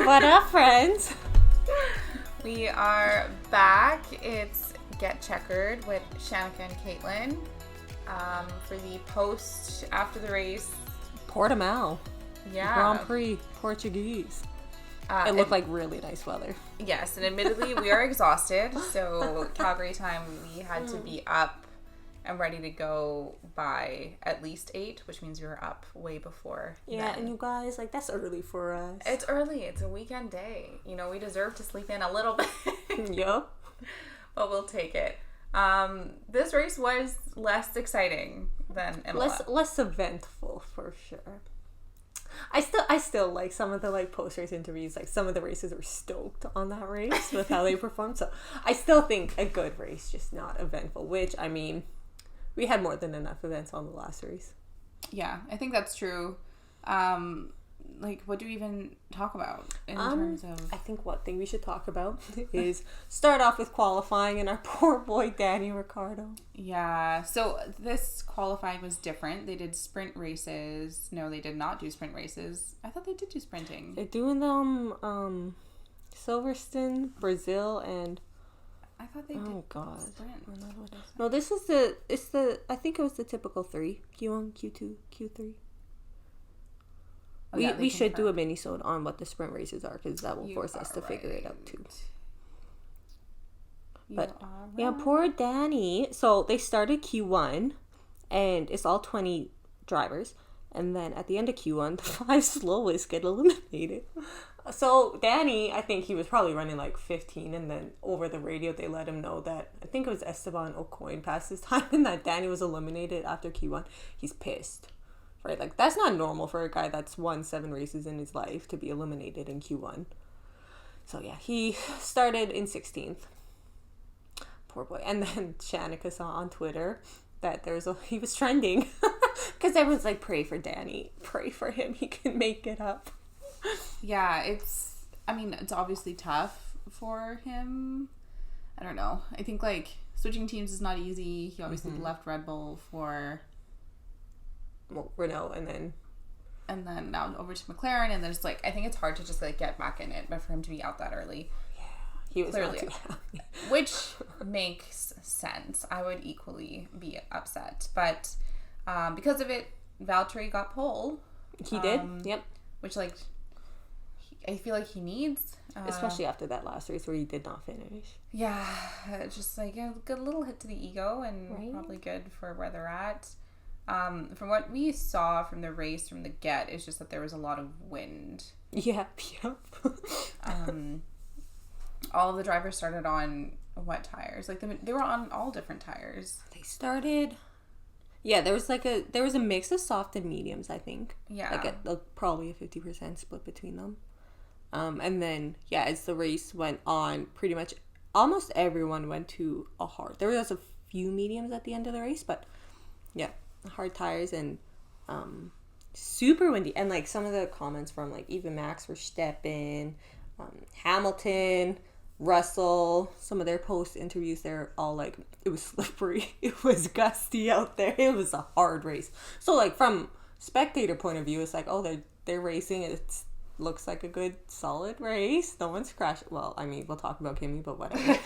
What up, friends? We are back. It's Get Checkered with Shanika and Caitlin for the post after the race. Portimao. Yeah. Grand Prix, Portuguese. It looked like really nice weather. Yes, and admittedly we are exhausted. So Calgary time, we had to be up and ready to go by at least 8, which means we were up way before. Yeah, then. and you guys, like, that's early for us. It's early. It's a weekend day. You know, we deserve to sleep in a little bit. Yup. But we'll take it. This race was less exciting than Imola. Less eventful for sure. I still like some of the like post race interviews. Like some of the races were stoked on that race with how they performed. So I still think a good race, just not eventful. Which I mean, we had more than enough events on the last race. Yeah, I think that's true. Like, what do we even talk about in terms of... I think one thing we should talk about is start off with qualifying and our poor boy Danny Ricciardo. Yeah, so this qualifying was different. They did sprint races. No, they did not do sprint races. I thought they did do sprinting. They're doing them Silverstone, Brazil, and... I thought they did. Oh God! Sprint. No, this is I think it was the typical 3: Q1, Q2, Q3. Oh, yeah, we should do a mini-sode on what the sprint races are because that will force us to figure it out too. But yeah, poor Danny. So they started Q1, and it's all 20 drivers, and then at the end of Q1, the 5 slowest get eliminated. So Danny, I think he was probably running like 15, and then over the radio they let him know that I think it was Esteban Ocon passed his time and that Danny was eliminated after Q1. He's pissed, right? Like that's not normal for a guy that's won 7 races in his life to be eliminated in Q1. So yeah, he started in 16th. Poor boy. And then Shanika saw on Twitter that he was trending because everyone's like, pray for Danny, pray for him, he can make it up. Yeah, it's obviously tough for him. I don't know. I think, like, switching teams is not easy. He obviously left Red Bull for... Well, Renault, and then now over to McLaren, and there's, like, I think it's hard to just, like, get back in it, but for him to be out that early... Yeah, he was clearly, not too happy. Which makes sense. I would equally be upset. But because of it, Valtteri got pole. He did, yep. Which, like... I feel like he needs... especially after that last race where he did not finish. Yeah, just like a good little hit to the ego and probably good for where they're at. From what we saw from the race from the get, it's just that there was a lot of wind. Yep. All of the drivers started on wet tires. Like they were on all different tires. They started... Yeah, there was a mix of soft and mediums, I think. Yeah. Like probably a 50% split between them. And then, yeah, as the race went on, pretty much almost everyone went to a hard. There was a few mediums at the end of the race, but yeah, hard tires and super windy. And like some of the comments from like even Max Verstappen, Hamilton, Russell, some of their post interviews, they're all like, it was slippery, it was gusty out there, it was a hard race. So like from spectator point of view, it's like, oh, they're racing, it looks like a good solid race, no one's crashed. Well, I mean, we'll talk about Kimi, but whatever.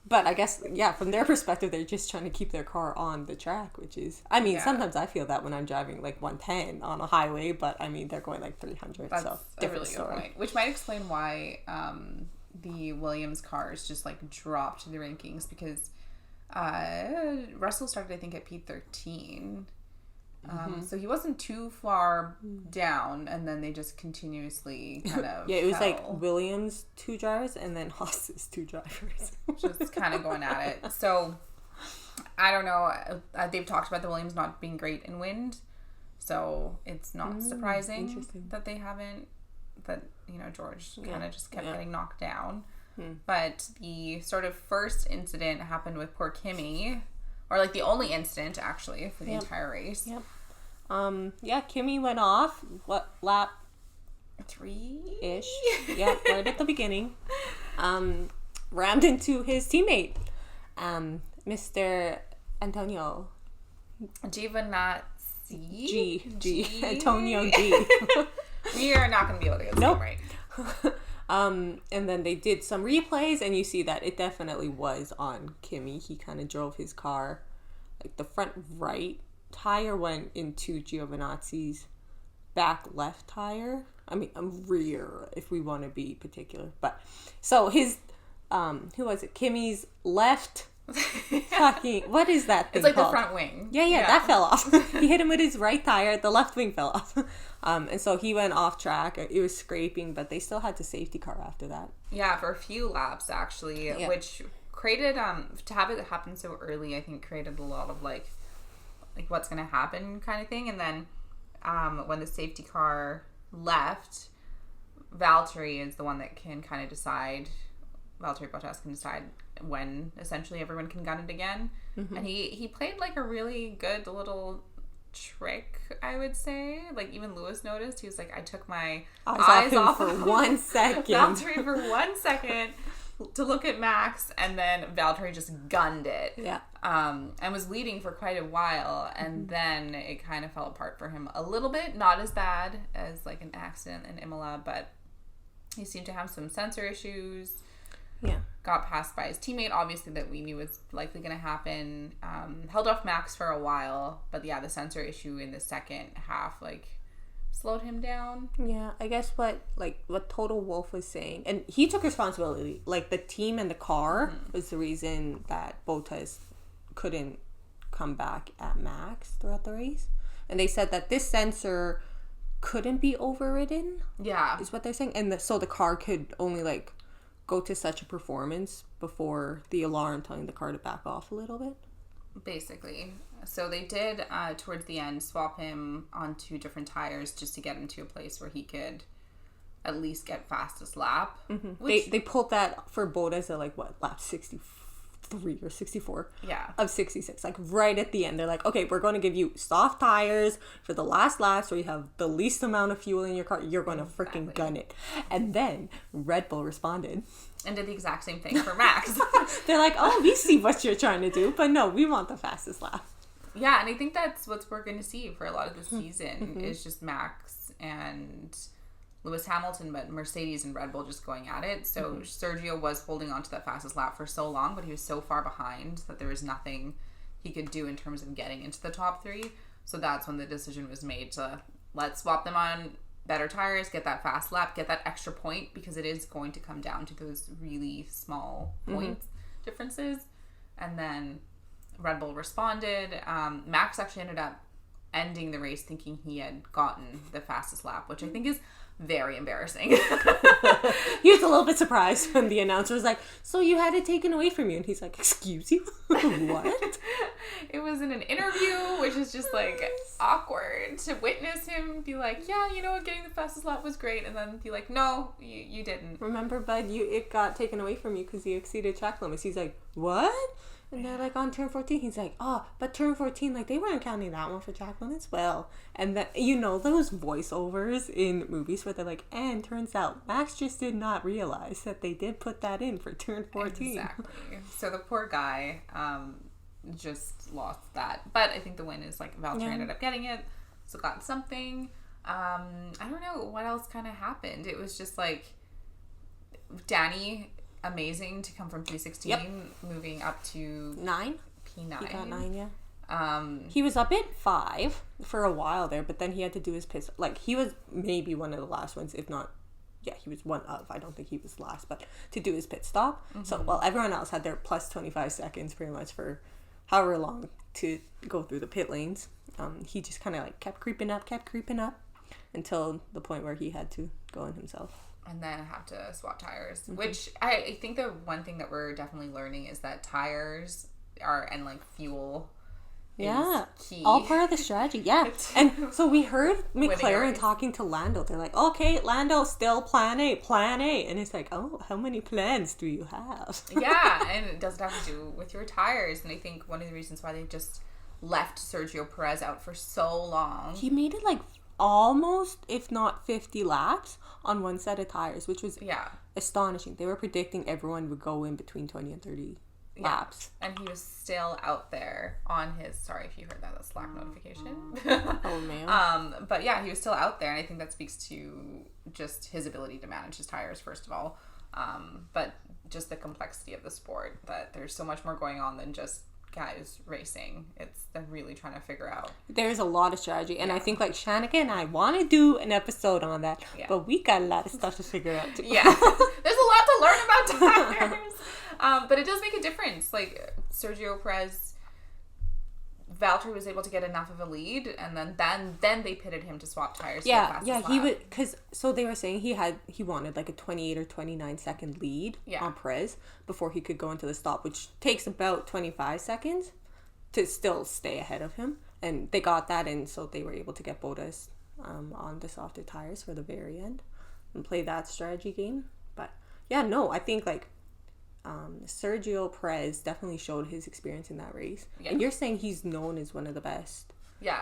But I guess, yeah, from their perspective, they're just trying to keep their car on the track, which is, I mean, sometimes I feel that when I'm driving like 110 on a highway, but I mean, they're going like 300. That's so a really good point, which might explain why the Williams cars just like dropped the rankings, because Russell started, I think, at P13. So he wasn't too far down, and then they just continuously kind of yeah, it was like Williams 2 drivers and then Haas's 2 drivers. Just kind of going at it. So I don't know. They've talked about the Williams not being great in wind, so it's not surprising that they haven't, that, you know, George kind of just kept getting knocked down. But the sort of first incident happened with poor Kimi. Or like the only incident actually for the entire race. Yeah, Kimi went off. What, lap 3-ish? Yeah, right at the beginning. Rammed into his teammate, Mr. Antonio Giovinazzi. G. Antonio G. We are not going to be able to get this name right. And then they did some replays, and you see that it definitely was on Kimi. He kind of drove his car, like the front right tire went into Giovinazzi's back left tire. I mean, rear, if we want to be particular. But so his, who was it? Kimi's left. Fucking, what is that thing It's like called? the front wing. Yeah, that fell off. He hit him with his right tire. The left wing fell off. And so he went off track. It was scraping, but they still had to safety car after that. Yeah, for a few laps actually, which created to have it happen so early. I think created a lot of like what's gonna happen kind of thing. And then when the safety car left, Valtteri is the one that can kind of decide. Valtteri Bottas can decide when essentially everyone can gun it again. Mm-hmm. And he played like a really good little trick, I would say. Like even Lewis noticed. He was like, I took my eyes off for 1 second. Valtteri for 1 second to look at Max, and then Valtteri just gunned it. Yeah. And was leading for quite a while, and then it kind of fell apart for him a little bit. Not as bad as like an accident in Imola, but he seemed to have some sensor issues. Yeah. Got passed by his teammate, obviously, that we knew was likely going to happen. Held off Max for a while, but yeah, the sensor issue in the second half, like, slowed him down. Yeah, I guess what Total Wolff was saying, and he took responsibility. Like, the team and the car was the reason that Bottas couldn't come back at Max throughout the race. And they said that this sensor couldn't be overridden. Yeah. Is what they're saying. And so the car could only, like, go to such a performance before the alarm telling the car to back off a little bit. Basically. So they did, towards the end, swap him onto different tires just to get him to a place where he could at least get fastest lap. Mm-hmm. They pulled that for Bottas at like what, lap 63 or 64 of 66, like right at the end. They're like, okay, we're going to give you soft tires for the last laps where you have the least amount of fuel in your car. You're going to freaking gun it. And then Red Bull responded and did the exact same thing for Max. They're like, oh, we see what you're trying to do, but no, we want the fastest lap. Yeah, and I think that's what we're going to see for a lot of the season is just Max and Lewis Hamilton, but Mercedes and Red Bull just going at it. So Sergio was holding on to that fastest lap for so long, but he was so far behind that there was nothing he could do in terms of getting into the top three. So that's when the decision was made to let's swap them on better tires, get that fast lap, get that extra point, because it is going to come down to those really small points differences. And then Red Bull responded. Max actually ended up ending the race thinking he had gotten the fastest lap, which I think is very embarrassing. He was a little bit surprised when the announcer was like, so you had it taken away from you, and he's like, excuse you? What? It was in an interview, which is just like awkward to witness him be like, yeah, you know what, getting the fastest lap was great, and then be like, no, you didn't. Remember, bud, it got taken away from you because you exceeded track limits. He's like, what? And they're like, on turn 14, he's like, oh, but turn 14, like, they weren't counting that one for track limits. Well, and then, you know, those voiceovers in movies where they're like, and turns out Max just did not realize that they did put that in for turn 14. Exactly. So the poor guy just lost that. But I think the win is, like, Valtteri ended up getting it, so got something. I don't know what else kind of happened. It was just, like, Danny... amazing to come from P16 moving up to 9 P9. He got 9, yeah. He was up at 5 for a while there, but then he had to do his pit. Like, he was maybe one of the last ones, if not, yeah, he was one of. I don't think he was last, but to do his pit stop. So, while everyone else had their plus 25 seconds pretty much for however long to go through the pit lanes, he just kind of like kept creeping up until the point where he had to go in himself. And then have to swap tires, which I think the one thing that we're definitely learning is that tires and like fuel is key. All part of the strategy. Yeah. And so we heard McLaren talking to Lando. They're like, okay, Lando, still plan A. And it's like, oh, how many plans do you have? Yeah, and it doesn't have to do with your tires. And I think one of the reasons why they just left Sergio Perez out for so long. He made it like almost, if not 50 laps on one set of tires, which was astonishing. They were predicting everyone would go in between 20 and 30 laps. And he was still out there on his, sorry if you heard that Slack notification. Oh, man. But yeah, he was still out there, and I think that speaks to just his ability to manage his tires, first of all. But just the complexity of the sport, that there's so much more going on than just guys racing. They're really trying to figure out. There's a lot of strategy, and I think like Shanika and I want to do an episode on that, but we got a lot of stuff to figure out too. Yeah, there's a lot to learn about tires. But it does make a difference. Like Sergio Perez, Valtteri was able to get enough of a lead, and then they pitted him to swap tires. He would, because so they were saying he wanted like a 28 or 29 second lead on Perez before he could go into the stop, which takes about 25 seconds to still stay ahead of him, and they got that, and so they were able to get Bottas on the softer tires for the very end and play that strategy game. But yeah, no, I think like Sergio Perez definitely showed his experience in that race. Yeah. And you're saying he's known as one of the best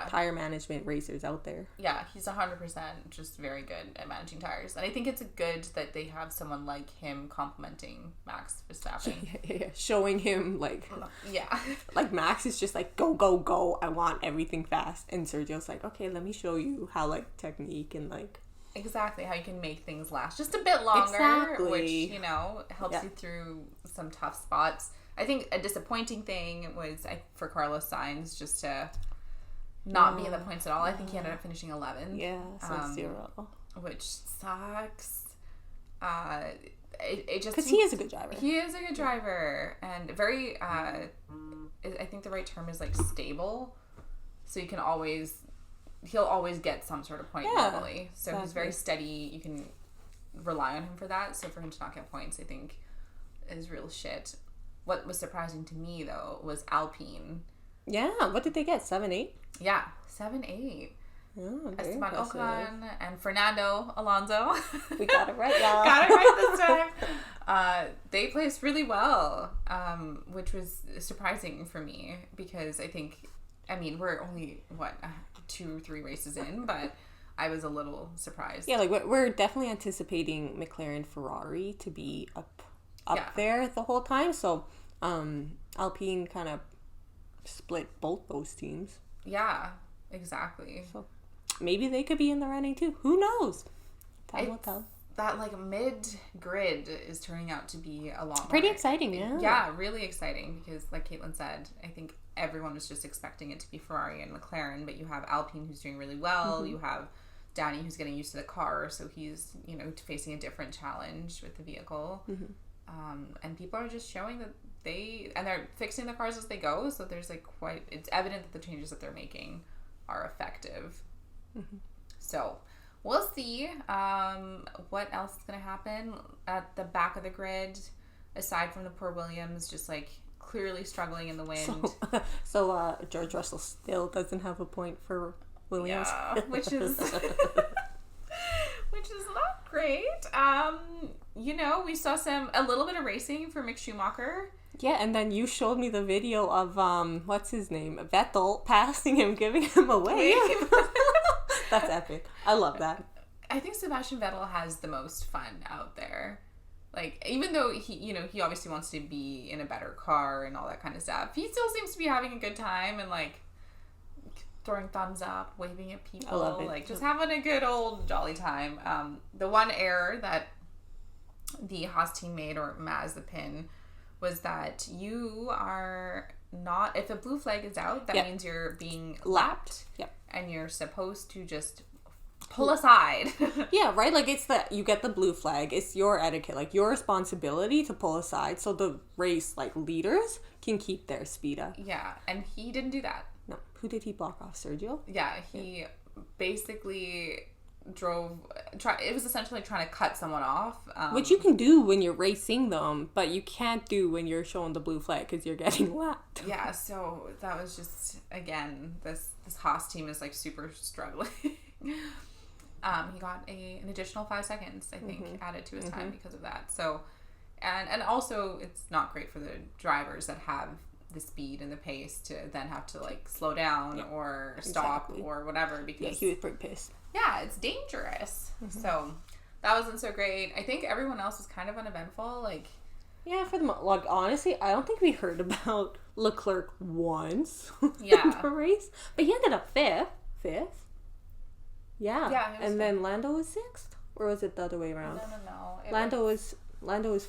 tire management racers out there. Yeah, he's 100% just very good at managing tires. And I think it's good that they have someone like him complimenting Max Verstappen. Yeah. Showing him like... Yeah. Like Max is just like, go, go, go. I want everything fast. And Sergio's like, okay, let me show you how like technique and like... Exactly, how you can make things last just a bit longer, which, you know, helps you through some tough spots. I think a disappointing thing was for Carlos Sainz just to not be in the points at all. I think he ended up finishing 11th. Yeah, so 0. Which sucks. It just... Because he is a good driver. He is a good driver. And very, I think the right term is like stable. So you can always... He'll always get some sort of point normally. So he's very steady. You can rely on him for that. So for him to not get points, I think, is real shit. What was surprising to me, though, was Alpine. Yeah. What did they get? 7-8? Yeah. 7-8. Oh, Esteban Ocon and Fernando Alonso. We got it right, y'all. Got it right this time. They placed really well, which was surprising for me because I mean, we're only, 2 or 3 races in, but I was a little surprised. Yeah, like we're definitely anticipating McLaren Ferrari to be up there the whole time. So Alpine kind of split both those teams. Yeah, exactly. So maybe they could be in the running too. Who knows? Time will tell. That like mid-grid is turning out to be a lot pretty exciting, yeah. Yeah, really exciting because like Caitlin said, I think everyone was just expecting it to be Ferrari and McLaren, but you have Alpine who's doing really well. You have Danny who's getting used to the car, so he's, you know, facing a different challenge with the vehicle. And people are just showing that they're fixing the cars as they go, so there's like it's evident that the changes that they're making are effective. So we'll see what else is going to happen at the back of the grid, aside from the poor Williams just like clearly struggling in the wind. So George Russell still doesn't have a point for Williams. Yeah, which is not great. You know, we saw a little bit of racing for Mick Schumacher. Yeah, and then you showed me the video of what's his name, Vettel passing him, giving him away. That's epic. I love that. I think Sebastian Vettel has the most fun out there. Like, even though he obviously wants to be in a better car and all that kind of stuff, he still seems to be having a good time and like throwing thumbs up, waving at people. I love it. Like just having a good old jolly time. The one error that the Haas team made, or Mazepin, was that you are not, if a blue flag is out, that means you're being lapped. Yep. And you're supposed to just pull aside. Yeah, right? Like, you get the blue flag. It's your etiquette, like, your responsibility to pull aside so the race, like, leaders can keep their speed up. Yeah, and he didn't do that. No. Who did he block off? Sergio? Yeah, he basically it was essentially trying to cut someone off. Which you can do when you're racing them, but you can't do when you're showing the blue flag because you're getting lapped. Yeah, so that was just, again, this Haas team is, like, super struggling. He got an additional 5 seconds, I think, added to his time because of that. So, and also it's not great for the drivers that have the speed and the pace to then have to like slow down or stop or whatever, because he was pretty pissed. Yeah, it's dangerous. So that wasn't so great. I think everyone else was kind of uneventful. Like, Yeah, for the like honestly, I don't think we heard about Leclerc once Yeah. in the race, but he ended up fifth. Yeah. Yeah, he was and then Lando was sixth, or was it the other way around? No. Lando was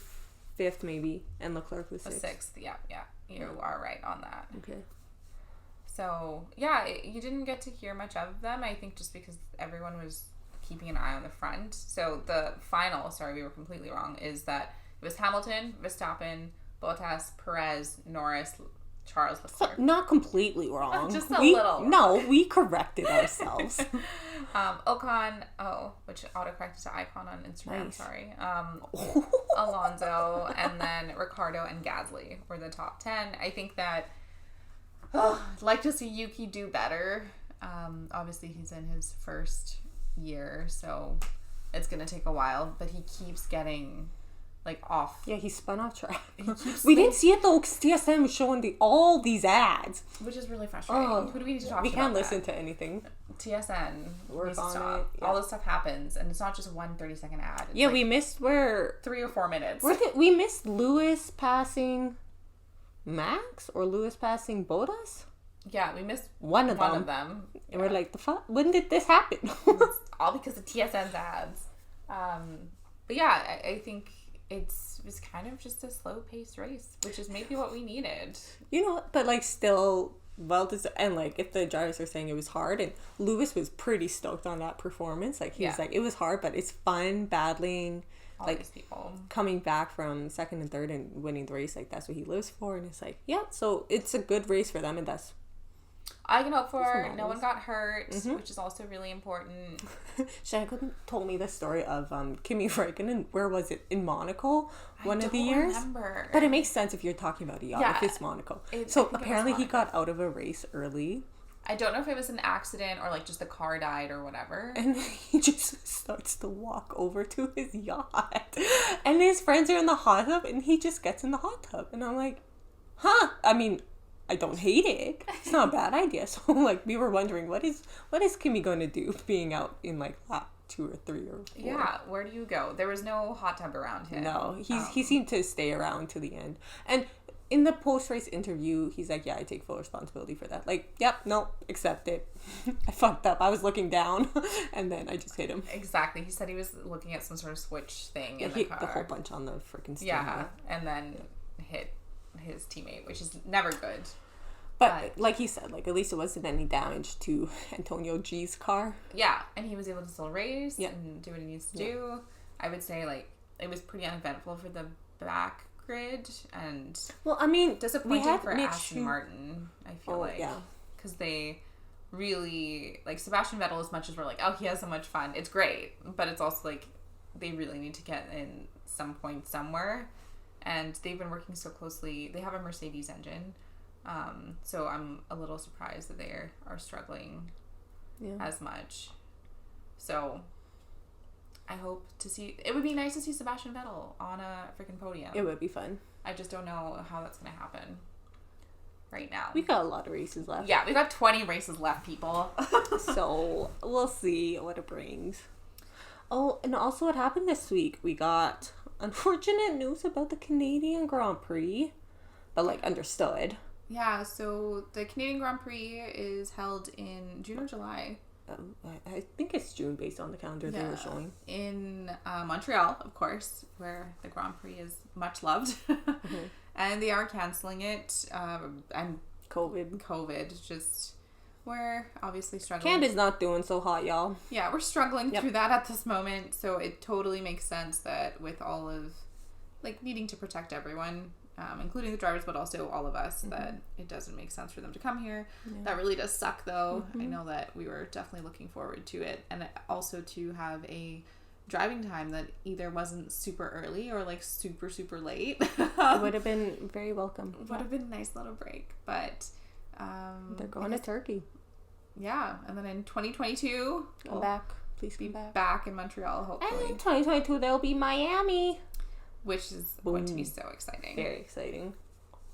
fifth maybe, and Leclerc was sixth. Yeah. You are right on that. Okay. So yeah, you didn't get to hear much of them. I think just because everyone was keeping an eye on the front. So the final, sorry, we were completely wrong, is that it was Hamilton, Verstappen, Bottas, Perez, Norris, Charles Leclerc. Not completely wrong. Just a little wrong. No, we corrected ourselves. Ocon, which autocorrected to Icon on Instagram, Nice. sorry. Alonso, and then Ricardo and Gasly were the top 10. I think that I'd like to see Yuki do better. Obviously, he's in his first year, so it's going to take a while, but he keeps getting off. Yeah, he spun off track. We didn't see it though, because TSM was showing all these ads, which is really frustrating. Who do we need to talk to? We can't listen to anything. TSN needs to stop. Yeah. All this stuff happens, and it's not just one 30-second ad. It's we missed 3 or 4 minutes. We missed Lewis passing Max or Lewis passing Bottas. Yeah, we missed one of them. And we're like, the fuck? When did this happen? It's all because of TSN's ads. But yeah, I think it was kind of just a slow-paced race, which is maybe what we needed. But still, and if the drivers are saying it was hard, and Lewis was pretty stoked on that performance. He was like, it was hard, but it's fun battling. All these people coming back from second and third and winning the race, that's what he lives for. And it's so it's a good race for them, and that's I can hope for. No one got hurt, which is also really important. Shannon told me the story of Kimi Räikkönen. Where was it? In Monaco, one of the years. I don't remember. But it makes sense if you're talking about a yacht. Yeah, if it's Monaco. So apparently he got out of a race early. I don't know if it was an accident or just the car died or whatever. And he just starts to walk over to his yacht. And his friends are in the hot tub, and he just gets in the hot tub. And I'm like, huh? I mean, I don't hate it. It's not a bad idea. So we were wondering, what is Kimi going to do being out in lap 2 or 3 or 4? Yeah, where do you go? There was no hot tub around him. No, he seemed to stay around to the end. And in the post-race interview, he's like, yeah, I take full responsibility for that. Yep, no, accept it. I fucked up. I was looking down, and then I just hit him. Exactly. He said he was looking at some sort of switch thing in the car. The whole bunch on the freaking steering. Yeah, and then hit his teammate, which is never good. But like he said, at least it wasn't any damage to Antonio G's car. Yeah, and he was able to still race and do what he needs to do. I would say it was pretty uneventful for the back grid, and disappointing for Aston Martin. I feel because they really Sebastian Vettel. As much as we're he has so much fun, it's great, but it's also they really need to get in some point somewhere, and they've been working so closely. They have a Mercedes engine. So I'm a little surprised that they are struggling as much. So I hope to see. It would be nice to see Sebastian Vettel on a freaking podium. It would be fun. I just don't know how that's going to happen right now. We got a lot of races left. Yeah, we got 20 races left, people. So we'll see what it brings. Oh, and also what happened this week? We got unfortunate news about the Canadian Grand Prix, but understood. Yeah, so the Canadian Grand Prix is held in June or July. I think it's June based on the calendar they were showing. In Montreal, of course, where the Grand Prix is much loved. And they are cancelling it. And COVID, just we're obviously struggling. Canada's not doing so hot, y'all. Yeah, we're struggling through that at this moment. So it totally makes sense that with all of needing to protect everyone, including the drivers, but also all of us, that it doesn't make sense for them to come here. Yeah. That really does suck, though. I know that we were definitely looking forward to it, and also to have a driving time that either wasn't super early or super, super late. It would have been very welcome. Would have been a nice little break, but they're going to Turkey. Yeah, and then in 2022, come back. Please be back in Montreal, hopefully. And in 2022, there'll be Miami. Which is going to be so exciting. Very exciting.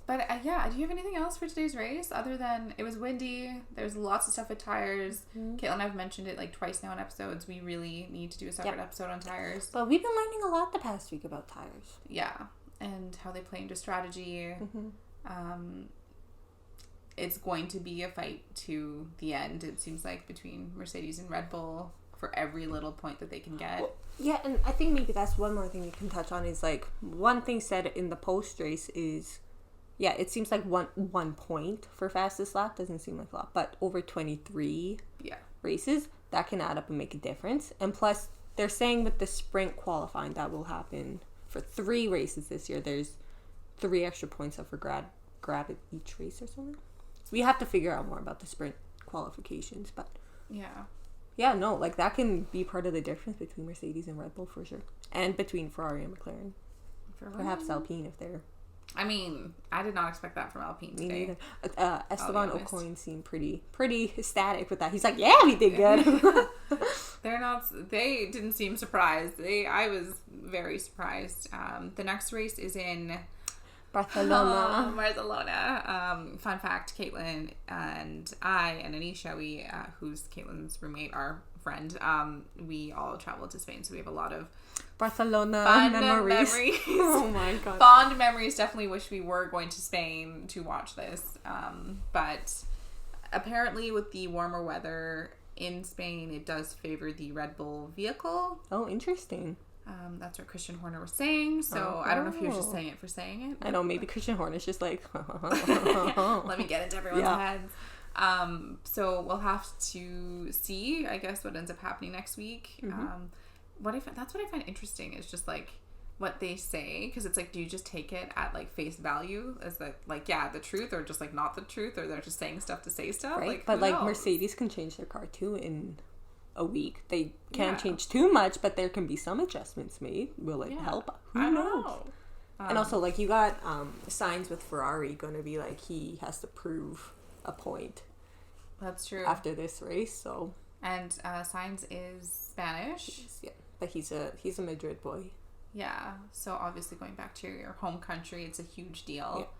But do you have anything else for today's race other than it was windy? There's lots of stuff with tires. Caitlin and I've mentioned it twice now in episodes. We really need to do a separate episode on tires. But we've been learning a lot the past week about tires. Yeah. and how they play into strategy. It's going to be a fight to the end, it seems like, between Mercedes and Red Bull for every little point that they can get. Well, yeah, and I think maybe that's one more thing you can touch on is, like, one thing said in the post-race is, yeah, it seems like one point for fastest lap doesn't seem like a lot, but over 23 races, that can add up and make a difference. And plus, they're saying with the sprint qualifying that will happen for 3 races this year, there's 3 extra points up for grab at each race or something. We have to figure out more about the sprint qualifications, but yeah, no, like, that can be part of the difference between Mercedes and Red Bull for sure, and between Ferrari and McLaren. Perhaps Alpine if they're. I mean, I did not expect that from Alpine today. Me neither. Esteban Ocon seemed pretty ecstatic with that. He's like, yeah, we did good. They didn't seem surprised. I was very surprised. The next race is in Barcelona. Fun fact, Caitlin and I and Anisha, who's Caitlin's roommate, our friend, we all traveled to Spain, so we have a lot of Barcelona fun memories. Oh my god. Fond memories. Definitely wish we were going to Spain to watch this. But apparently with the warmer weather in Spain, it does favor the Red Bull vehicle. Oh, interesting. That's what Christian Horner was saying. So I don't know if he was just saying it for saying it. I know, maybe Christian Horner's just like, let me get into everyone's heads. So we'll have to see, I guess, what ends up happening next week. That's what I find interesting is just like what they say, because it's like, do you just take it at like face value as the the truth, or just like not the truth, or they're just saying stuff to say stuff, right? Like, but like Mercedes can change their car too in a week. They can't change too much, but there can be some adjustments made. Will it help? Who knows? And also, like, you got Sainz with Ferrari going to be like, he has to prove a point. That's true. After this race, so. And Sainz is Spanish. But he's a Madrid boy. Yeah. So obviously going back to your home country, it's a huge deal.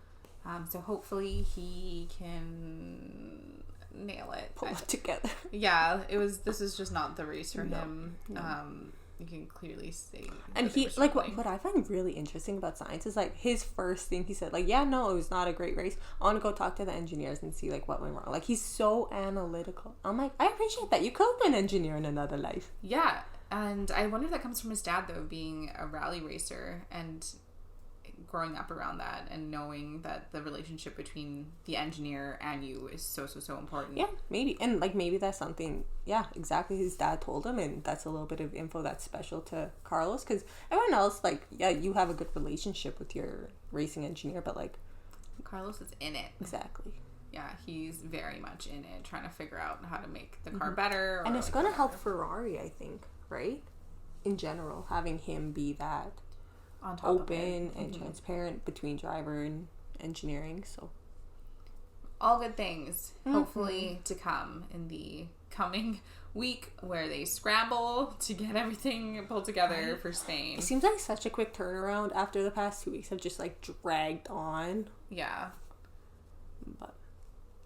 Yeah. So hopefully he can nail it. Pull it together. Yeah. This is just not the race for him. No. You can clearly see. And he, like, what I find really interesting about Sainz is, like, his first thing he said, like, yeah, no, it was not a great race. I want to go talk to the engineers and see, like, what went wrong. Like, he's so analytical. I'm like, I appreciate that. You could have been an engineer in another life. Yeah. And I wonder if that comes from his dad, though, being a rally racer and growing up around that and knowing that the relationship between the engineer and you is so important. Yeah, maybe. And, like, maybe that's something, exactly, his dad told him, and that's a little bit of info that's special to Carlos, because everyone else, like, you have a good relationship with your racing engineer, but, like, Carlos is in it. Exactly. Yeah, he's very much in it, trying to figure out how to make the car better. And it's going to help Ferrari, I think, right? In general, having him be that on top open and transparent between driver and engineering. So all good things hopefully to come in the coming week, where they scramble to get everything pulled together for Spain. It seems like such a quick turnaround after the past 2 weeks have just like dragged on. Yeah.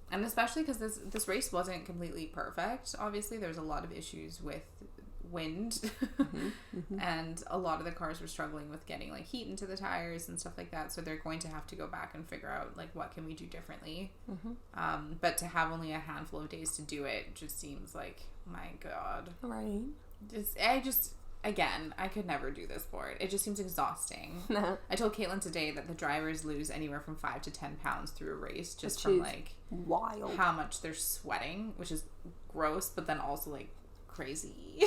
And especially because this race wasn't completely perfect. Obviously there's a lot of issues with wind and a lot of the cars were struggling with getting like heat into the tires and stuff like that, so they're going to have to go back and figure out like what can we do differently. But to have only a handful of days to do it just seems like, my god, right? Again, I could never do this sport. It just seems exhausting. I told Caitlin today that the drivers lose anywhere from 5 to 10 pounds through a race just from like wild how much they're sweating, which is gross, but then also like crazy.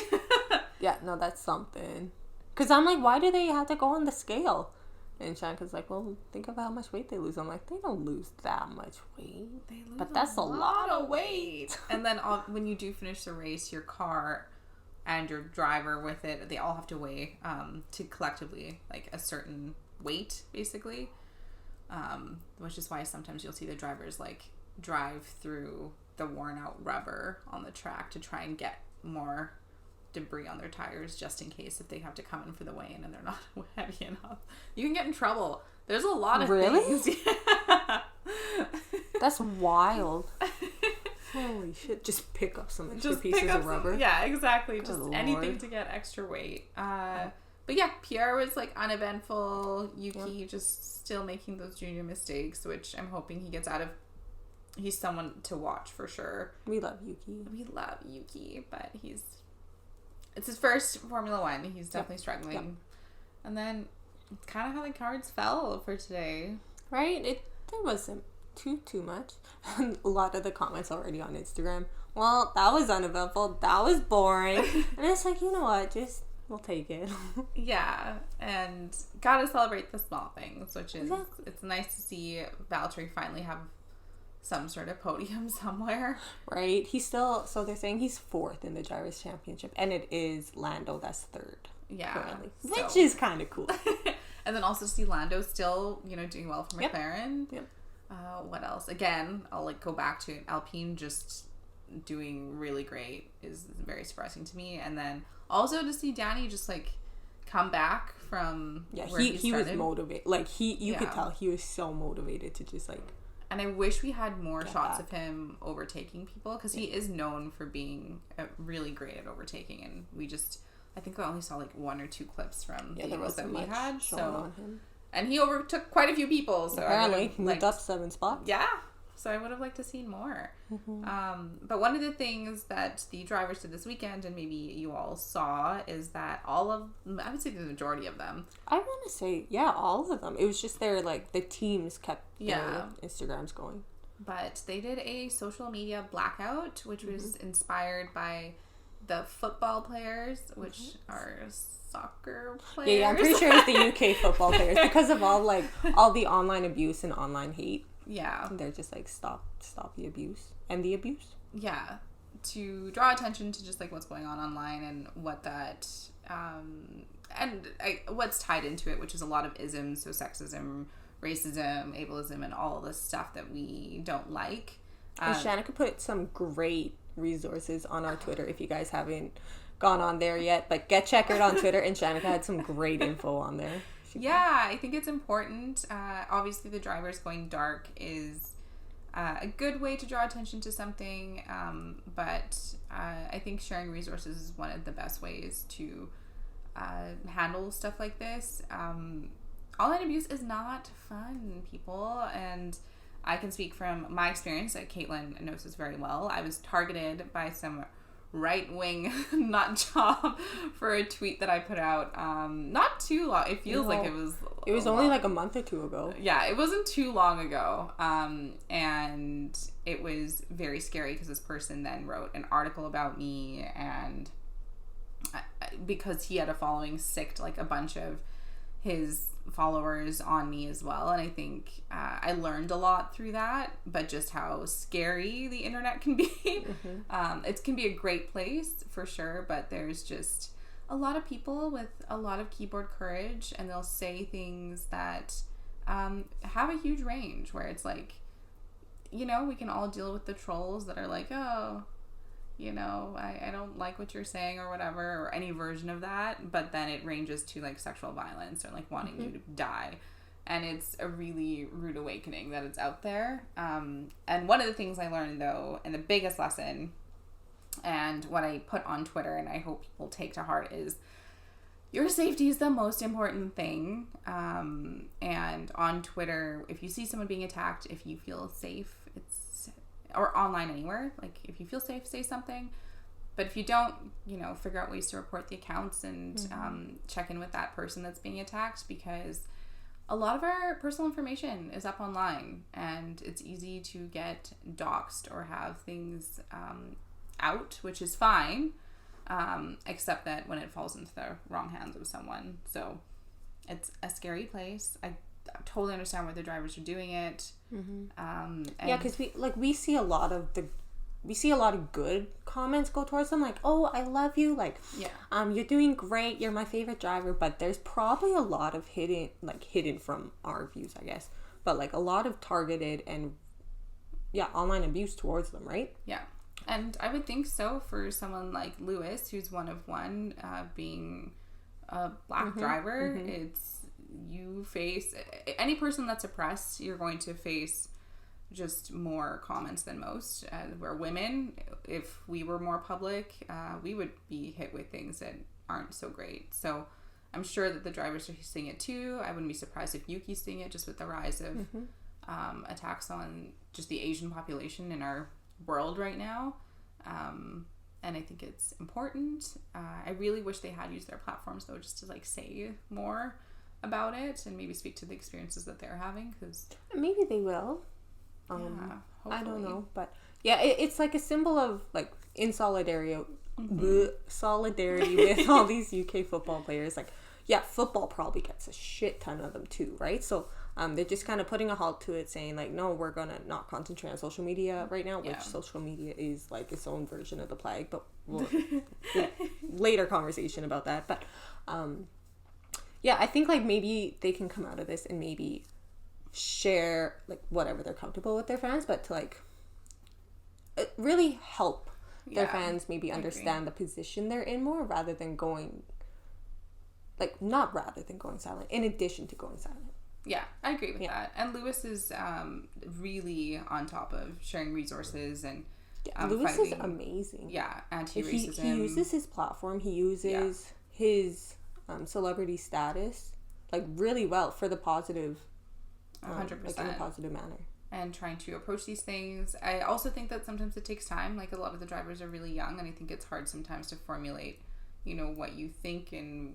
Yeah, no, that's something. Because I'm like, why do they have to go on the scale? And Shanka's like, well, think of how much weight they lose. I'm like, they don't lose that much weight. But that's a lot of weight. And then when you do finish the race, your car and your driver with it, they all have to weigh to collectively like a certain weight, basically. Which is why sometimes you'll see the drivers like drive through the worn out rubber on the track to try and get more debris on their tires, just in case if they have to come in for the weigh-in and they're not heavy enough. You can get in trouble. There's a lot of things. Yeah. That's wild. Holy shit. Just pick up some extra pieces of rubber. Yeah, exactly. Good just Lord. Anything to get extra weight. But yeah, Pierre was like uneventful. Yuki just still making those junior mistakes, which I'm hoping he gets out of. He's someone to watch for sure. We love Yuki. But it's his first Formula One. He's definitely struggling. Yep. And then it's kind of how the cards fell for today. Right? There wasn't too much. A lot of the comments already on Instagram. Well, that was uneventful. That was boring. And it's like, you know what? We'll take it. Yeah. And gotta celebrate the small things, which is, it's nice to see Valtteri finally have some sort of podium somewhere. Right. So they're saying he's 4th in the Drivers' Championship, and it is Lando that's 3rd. Yeah. Currently, which is kind of cool. And then also to see Lando still, doing well for McLaren. Yep. What else? Again, I'll go back to Alpine just doing really great is very surprising to me. And then also to see Danny just come back from where he was motivated. You could tell he was so motivated to just And I wish we had more shots of him overtaking people, because he is known for being really great at overtaking, and I think I only saw 1 or 2 clips from the videos that we had. So, and he overtook quite a few people. So apparently, he moved up 7 spots. Yeah. So I would have liked to see more. But one of the things that the drivers did this weekend, and maybe you all saw, is that I would say the majority of them. I want to say, all of them. It was just the teams kept their Instagrams going. But they did a social media blackout, which was inspired by the football players, which are soccer players. Yeah, I'm pretty sure it's the UK football players, because of all the online abuse and online hate. Yeah. They're just stop the abuse and the abuse. Yeah. To draw attention to just what's going on online and what that what's tied into it, which is a lot of isms, so sexism, racism, ableism, and all this stuff that we don't like. And Shanika put some great resources on our Twitter if you guys haven't gone on there yet, but check it on Twitter, and Shanika had some great info on there. Yeah, I think it's important. Obviously, the drivers going dark is a good way to draw attention to something, but I think sharing resources is one of the best ways to handle stuff like this. Online abuse is not fun, people, and I can speak from my experience. Caitlin knows this very well. I was targeted by some right-wing nut job for a tweet that I put out not too long. It feels like it was only a month or 2 ago. Yeah, it wasn't too long ago, and it was very scary because this person then wrote an article about me, and because he had a following, sicked a bunch of his followers on me as well. And I think I learned a lot through that, but just how scary the internet can be. It can be a great place for sure, but there's just a lot of people with a lot of keyboard courage, and they'll say things that have a huge range, where it's we can all deal with the trolls that are I don't like what you're saying or whatever, or any version of that, but then it ranges to sexual violence or wanting you to die, and it's a really rude awakening that it's out there. And one of the things I learned, though, and the biggest lesson, and what I put on Twitter, and I hope people take to heart, is your safety is the most important thing. And on Twitter, if you see someone being attacked, if you feel safe, or online anywhere, if you feel safe, say something. But if you don't, figure out ways to report the accounts and check in with that person that's being attacked, because a lot of our personal information is up online, and it's easy to get doxxed or have things out, which is fine, except that when it falls into the wrong hands of someone. So it's a scary place. I totally understand why the drivers are doing it. Because we see a lot of good comments go towards them, oh, I love you, you're doing great, you're my favorite driver. But there's probably a lot of hidden from our views, I guess, but a lot of targeted and online abuse towards them, right? Yeah. And I would think so for someone like Lewis, who's one of one, being a black driver. It's, you face any person that's oppressed, you're going to face just more comments than most. We're women. If we were more public, we would be hit with things that aren't so great. So I'm sure that the drivers are seeing it too. I wouldn't be surprised if Yuki's seeing it, just with the rise of attacks on just the Asian population in our world right now. And I think it's important. I really wish they had used their platforms though, just to like say more about it and maybe speak to the experiences that they're having, because maybe they will. I don't know, but yeah, it's like a symbol of like in solidarity with all these UK football players. Like, yeah, football probably gets a shit ton of them too, right? So they're just kind of putting a halt to it, saying like, no, we're gonna not concentrate on social media right now, which social media is like its own version of the plague, but later conversation about that. But yeah, I think like maybe they can come out of this and maybe share like whatever they're comfortable with their fans, but to like really help their fans maybe understand the position they're in more, rather than going silent, in addition to going silent. Yeah, I agree with that. And Lewis is really on top of sharing resources and Lewis is amazing. Yeah, anti-racism. He uses his platform. He uses his celebrity status like really well for the positive. 100%. Like in a positive manner. And trying to approach these things. I also think that sometimes it takes time. Like, a lot of the drivers are really young, and I think it's hard sometimes to formulate, you know, what you think and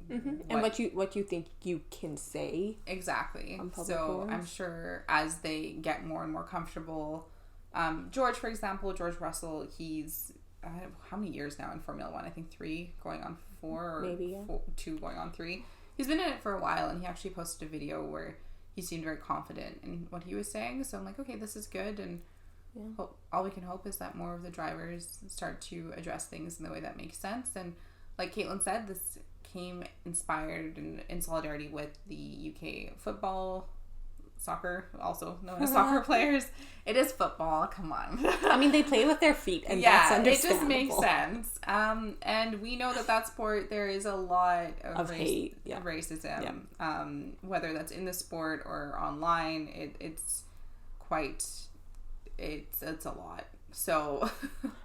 what you think you can say. Exactly. So I'm sure as they get more and more comfortable, George, for example, George Russell, he's how many years now in Formula One? I think 3 going on 4, or maybe 2 going on 3. He's been in it for a while, and he actually posted a video where he seemed very confident in what he was saying. So I'm like, okay, this is good. And all we can hope is that more of the drivers start to address things in the way that makes sense. And like Caitlin said, this came inspired and in solidarity with the UK football, soccer, also known as soccer players. It is football, come on. I mean, they play with their feet, and that's understandable. It just makes sense. And we know that sport, there is a lot of hate, of racism, whether that's in the sport or online. It's a lot. So,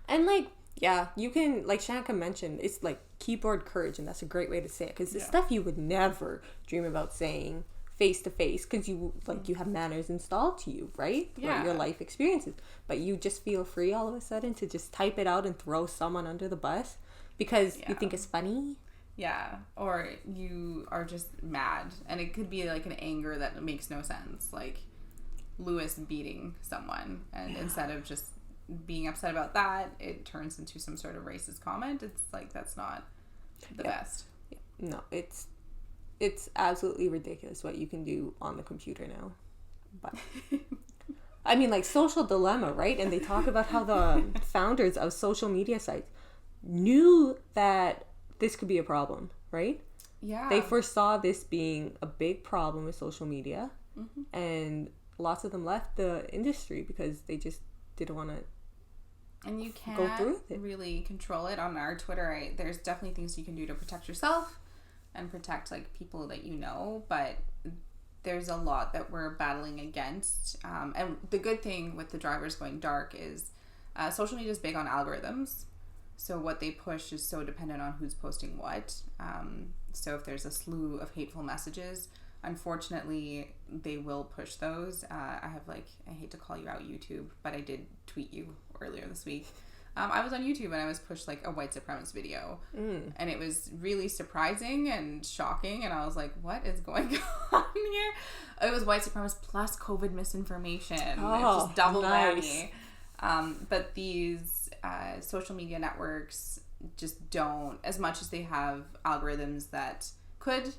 and like, yeah, you can, like Shanka mentioned, it's like keyboard courage, and that's a great way to say it, because it's stuff you would never dream about saying face to face, because you have manners installed to you, right? Your life experiences, but you just feel free all of a sudden to just type it out and throw someone under the bus because you think it's funny. Yeah, or you are just mad, and it could be like an anger that makes no sense, like Lewis beating someone, and instead of just being upset about that, it turns into some sort of racist comment. It's like, that's not the best. No, it's absolutely ridiculous what you can do on the computer now. But I mean, like, Social Dilemma, right? And they talk about how the founders of social media sites knew that this could be a problem, right? Yeah. They foresaw this being a big problem with social media, and lots of them left the industry because they just didn't want to. And you can't really control it. On our Twitter, there's definitely things you can do to protect yourself and protect like people that you know, but there's a lot that we're battling against. And the good thing with the drivers going dark is social media is big on algorithms. So what they push is so dependent on who's posting what. So if there's a slew of hateful messages, unfortunately, they will push those. I hate to call you out, YouTube, but I did tweet you earlier this week. I was on YouTube and I was pushed like a white supremacist video, and it was really surprising and shocking, and I was like, what is going on here? It was white supremacist plus COVID misinformation. It's just double whammy. But these social media networks just don't, as much as they have algorithms that could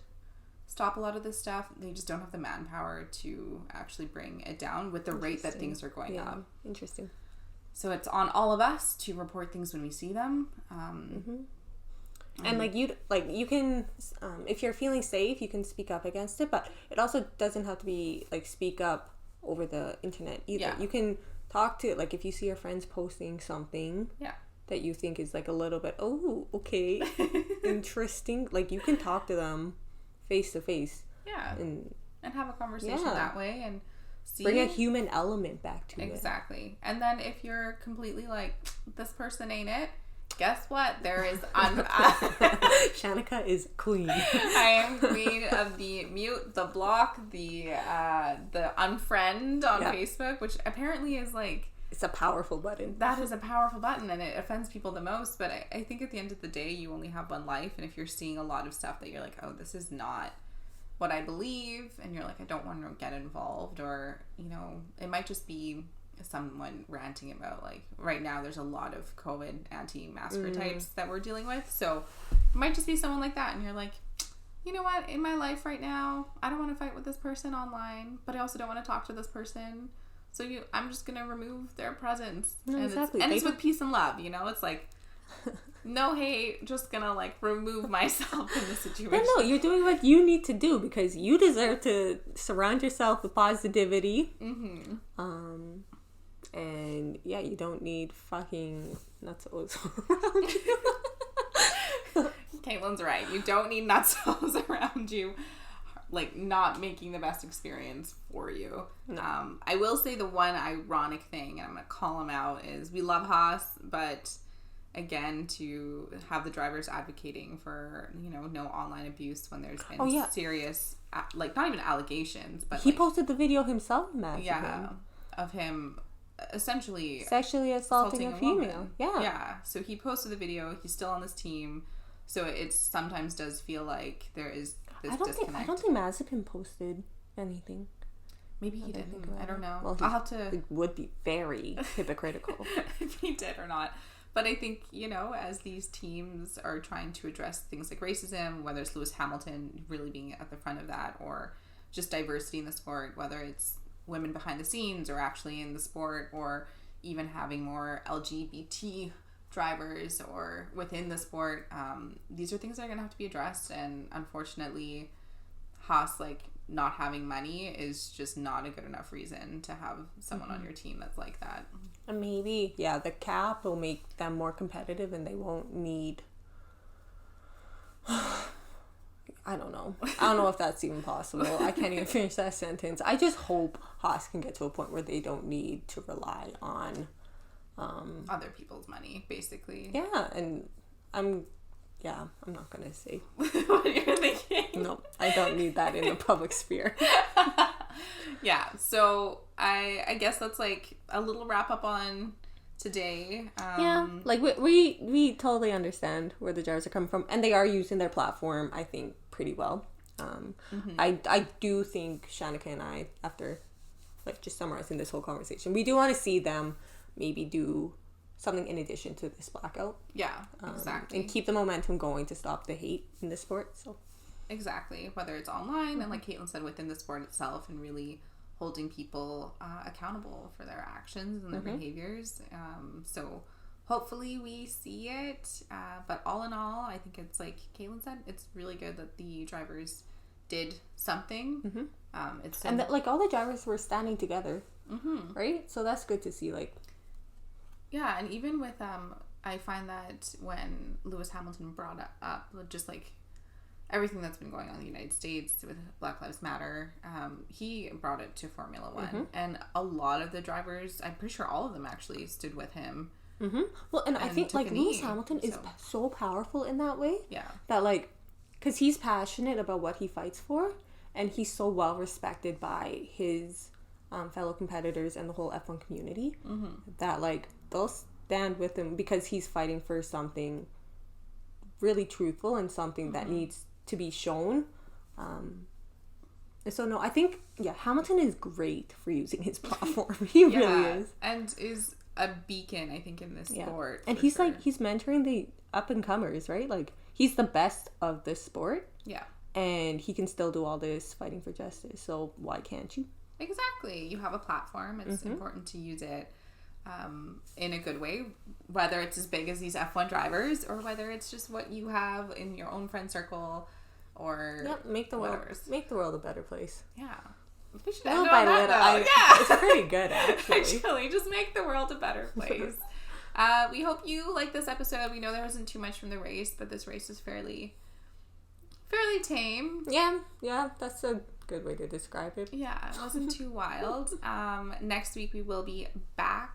stop a lot of this stuff, they just don't have the manpower to actually bring it down with the rate that things are going up. Interesting. So it's on all of us to report things when we see them. And you can, if you're feeling safe, you can speak up against it, but it also doesn't have to be like speak up over the internet either. Yeah. You can talk to, like, if you see your friends posting something that you think is like a little bit, interesting, like you can talk to them face to face. Yeah. And have a conversation that way, and bring a human element back to it. Exactly. And then if you're completely like, this person ain't it, guess what? There is Shanika is queen. I am queen of the mute, the block, the unfriend on Facebook, which apparently is like, it's a powerful button. That is a powerful button, and it offends people the most. But I think at the end of the day, you only have one life, and if you're seeing a lot of stuff that you're like, oh, this is not what I believe, and you're like, I don't want to get involved, or, you know, it might just be someone ranting about, like, right now there's a lot of COVID anti-masker types that we're dealing with, so it might just be someone like that, and you're like, you know what, in my life right now, I don't want to fight with this person online, but I also don't want to talk to this person, so I'm just gonna remove their presence. No, and exactly. It's with peace and love, you know, it's like, no hate, just gonna like remove myself in the situation. No, you're doing what you need to do because you deserve to surround yourself with positivity. And yeah, you don't need fucking nutzos around you. Caitlin's right. You don't need nutzos around you, like not making the best experience for you. No. I will say the one ironic thing, and I'm gonna call him out, is we love Haas, but again, to have the drivers advocating for, you know, no online abuse when there's been serious, like, not even allegations, but he like, posted the video himself, of him essentially sexually assaulting a female. Yeah. So he posted the video. He's still on this team. So it sometimes does feel like there is this disconnect. I don't think Mazepin posted anything. Maybe he didn't. I don't know. Well, I'll have to. It would be very hypocritical if he did or not. But I think, you know, as these teams are trying to address things like racism, whether it's Lewis Hamilton really being at the front of that, or just diversity in the sport, whether it's women behind the scenes or actually in the sport, or even having more LGBT drivers or within the sport, these are things that are going to have to be addressed. And unfortunately, Haas, like, not having money is just not a good enough reason to have someone on your team that's like that. And maybe, the cap will make them more competitive and they won't need... I don't know if that's even possible. I can't even finish that sentence. I just hope Haas can get to a point where they don't need to rely on... other people's money, basically. Yeah, and I'm not going to say what you're thinking. No, I don't need that in the public sphere. Yeah, so I guess that's like a little wrap up on today. Like we totally understand where the drivers are coming from, and they are using their platform, I think, pretty well. I do think Shanika and I, after like just summarizing this whole conversation, we do want to see them maybe do something in addition to this blackout. Yeah, exactly. And keep the momentum going to stop the hate in the sport. So exactly, whether it's online and like Caitlin said, within the sport itself, and really holding people accountable for their actions and their behaviors. So hopefully we see it. But all in all, I think it's like Caitlin said, it's really good that the drivers did something. And that, like, all the drivers were standing together, right? So that's good to see. Like, yeah, and even with I find that when Lewis Hamilton brought up just like everything that's been going on in the United States with Black Lives Matter, he brought it to Formula One, and a lot of the drivers, I'm pretty sure all of them actually stood with him. Well, and I think like Lewis Hamilton is so powerful in that way. Yeah, that like, because he's passionate about what he fights for, and he's so well respected by his fellow competitors and the whole F1 community, that like they'll stand with him because he's fighting for something really truthful and something that needs to be shown. And so no, I think Hamilton is great for using his platform. He really is, and is a beacon, I think, in this sport. And he's like, he's mentoring the up and comers, right? Like, he's the best of this sport. Yeah. And he can still do all this fighting for justice. So why can't you? Exactly. You have a platform. It's important to use it in a good way, whether it's as big as these F1 drivers or whether it's just what you have in your own friend circle, or make the world a better place. Yeah. We should end on that note. It's pretty good, actually. Actually, just make the world a better place. We hope you like this episode. We know there wasn't too much from the race, but this race was fairly tame. Yeah, that's a good way to describe it. Yeah, it wasn't too wild. Next week we will be back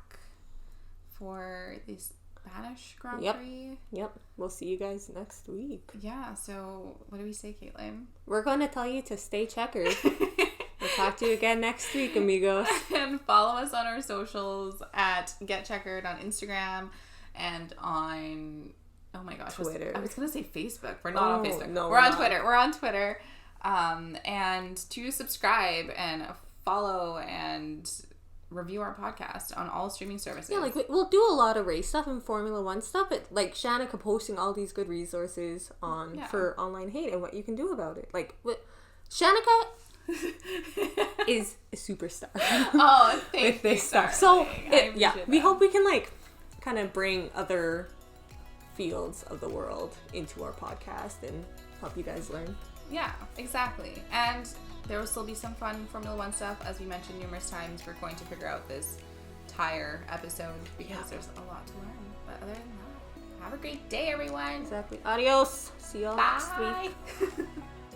for this Spanish Grand Yep. Prix. Yep. We'll see you guys next week. Yeah, so what do we say, Caitlin? We're going to tell you to stay checkered. We'll talk to you again next week, amigos. And follow us on our socials at Get Checkered on Instagram and on, oh my gosh, Twitter. I was going to say Facebook. We're not on Facebook. No, we're on Twitter. We're on Twitter. And to subscribe and follow and review our podcast on all streaming services. Yeah, like we'll do a lot of race stuff and Formula One stuff, but like Shanika posting all these good resources on for online hate and what you can do about it. Like Shanika is a superstar. Oh, thank with this stuff. So we hope we can like kind of bring other fields of the world into our podcast and help you guys learn. Yeah, exactly. And there will still be some fun Formula One stuff. As we mentioned numerous times, we're going to figure out this tire episode because there's a lot to learn. But other than that, have a great day, everyone. Exactly. Adios. See y'all next Bye. week.